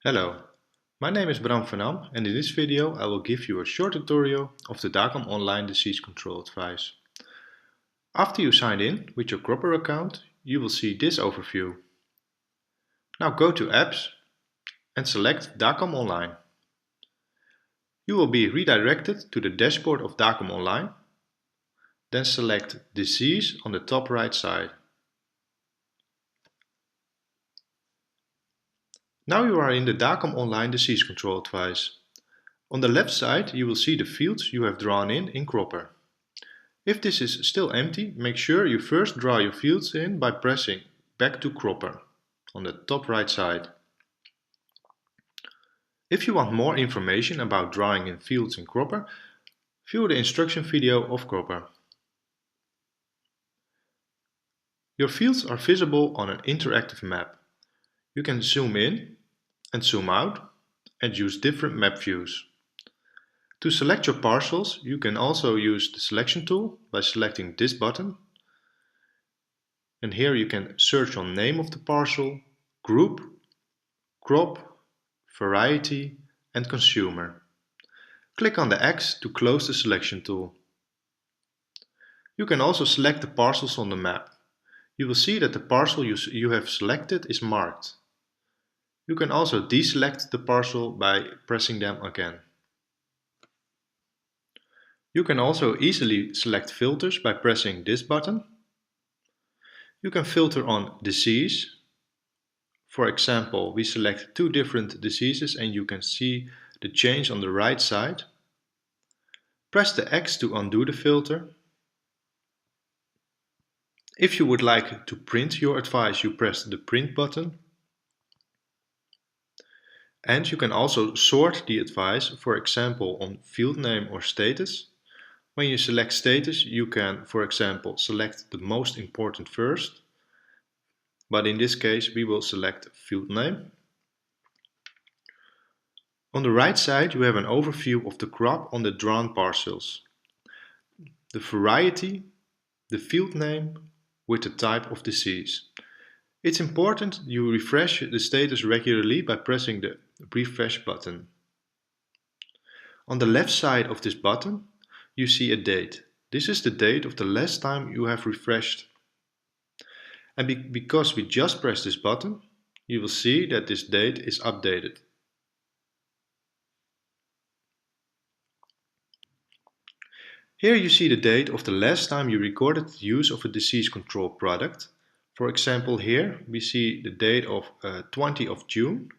Hello, my name is Bram van Am and in this video I will give you a short tutorial of the Dacom online disease control advice. After you sign in with your Cropper account, you will see this overview. Now go to Apps and select Dacom Online. You will be redirected to the dashboard of Dacom Online. Then select Disease on the top right side. Now you are in the Dacom Online disease control advice. On the left side you will see the fields you have drawn in Cropper. If this is still empty, make sure you first draw your fields in by pressing back to Cropper on the top right side. If you want more information about drawing in fields in Cropper, view the instruction video of Cropper. Your fields are visible on an interactive map. You can zoom in and zoom out and use different map views. To select your parcels, you can also use the selection tool by selecting this button. And here you can search on name of the parcel, group, crop, variety and consumer. Click on the X to close the selection tool. You can also select the parcels on the map. You will see that the parcel you have selected is marked. You can also deselect the parcel by pressing them again. You can also easily select filters by pressing this button. You can filter on disease. For example, we select two different diseases and you can see the change on the right side. Press the X to undo the filter. If you would like to print your advice, you press the print button. And you can also sort the advice, for example, on field name or status. When you select status, you can, for example, select the most important first. But in this case, we will select field name. On the right side, you have an overview of the crop on the drawn parcels. The variety, the field name, with the type of disease. It's important you refresh the status regularly by pressing the refresh button. On the left side of this button, you see a date. This is the date of the last time you have refreshed. And because we just pressed this button, you will see that this date is updated. Here you see the date of the last time you recorded the use of a disease control product. For example, here we see the date of 20 of June.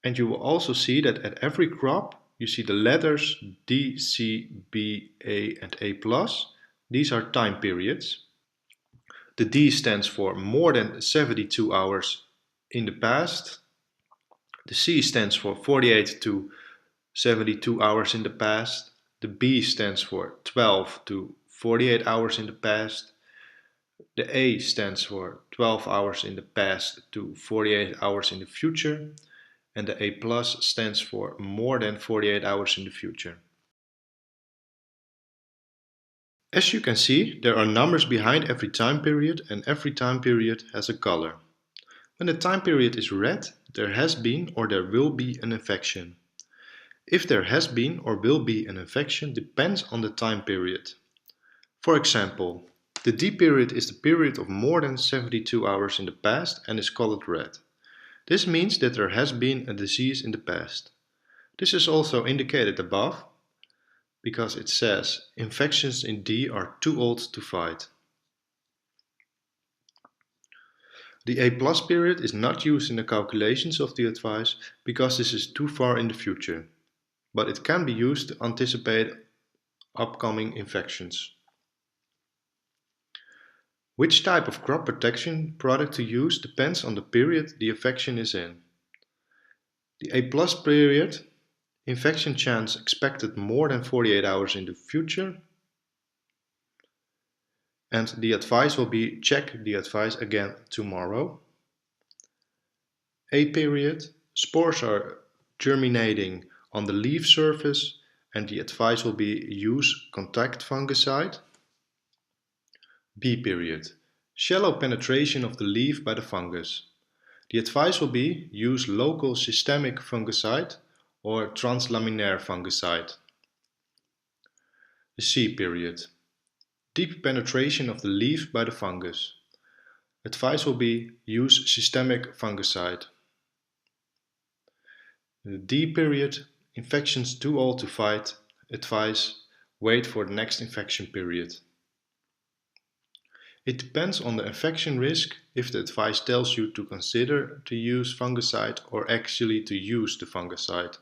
And you will also see that at every crop you see the letters D, C, B, A and A+. These are time periods. The D stands for more than 72 hours in the past. The C stands for 48 to 72 hours in the past. The B stands for 12 to 48 hours in the past. The A stands for 12 hours in the past to 48 hours in the future. And the A+ stands for more than 48 hours in the future. As you can see, there are numbers behind every time period and every time period has a color. When the time period is red, there has been or there will be an infection. If there has been or will be an infection depends on the time period. For example, the D period is the period of more than 72 hours in the past and is colored red. This means that there has been a disease in the past. This is also indicated above because it says infections in D are too old to fight. The A+ period is not used in the calculations of the advice because this is too far in the future, but it can be used to anticipate upcoming infections. Which type of crop protection product to use depends on the period the infection is in. The A+ period, infection chance expected more than 48 hours in the future. And the advice will be check the advice again tomorrow. A period, spores are germinating on the leaf surface and the advice will be use contact fungicide. B period, shallow penetration of the leaf by the fungus. The advice will be use local systemic fungicide or translaminar fungicide. The C period. Deep penetration of the leaf by the fungus. Advice will be use systemic fungicide. The D period. Infections too old to fight. Advice wait for the next infection period. It depends on the infection risk if the advice tells you to consider to use fungicide or actually to use the fungicide.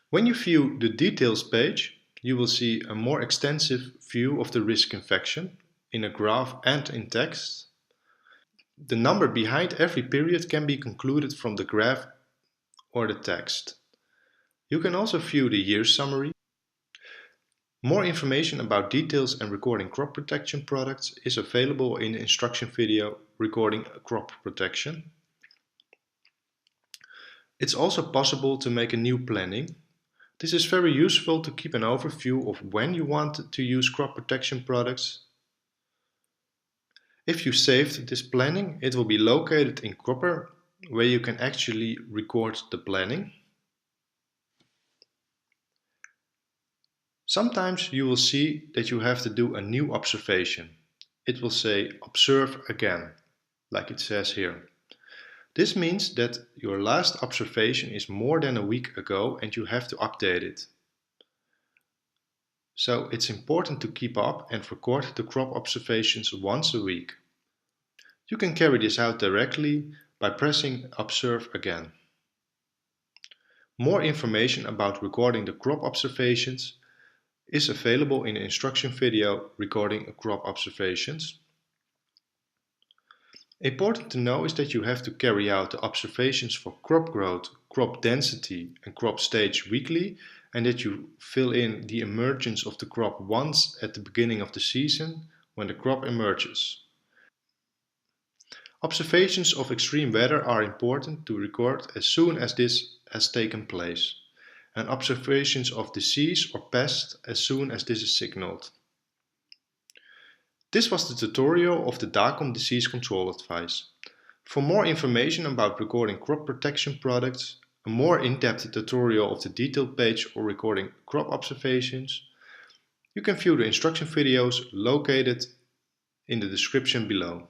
When you view the details page, you will see a more extensive view of the risk infection in a graph and in text. The number behind every period can be concluded from the graph or the text. You can also view the year summary. More information about details and recording crop protection products is available in the instruction video Recording Crop Protection. It's also possible to make a new planning. This is very useful to keep an overview of when you want to use crop protection products. If you saved this planning, it will be located in Cropper, where you can actually record the planning. Sometimes you will see that you have to do a new observation. It will say observe again, like it says here. This means that your last observation is more than a week ago and you have to update it. So it's important to keep up and record the crop observations once a week. You can carry this out directly by pressing Observe again. More information about recording the crop observations is available in the instruction video Recording Crop Observations. Important to know is that you have to carry out the observations for crop growth, crop density and crop stage weekly, and that you fill in the emergence of the crop once at the beginning of the season when the crop emerges. Observations of extreme weather are important to record as soon as this has taken place, and observations of disease or pest as soon as this is signaled. This was the tutorial of the Dacom disease control advice. For more information about recording crop protection products, a more in-depth tutorial of the detailed page or recording crop observations, you can view the instruction videos located in the description below.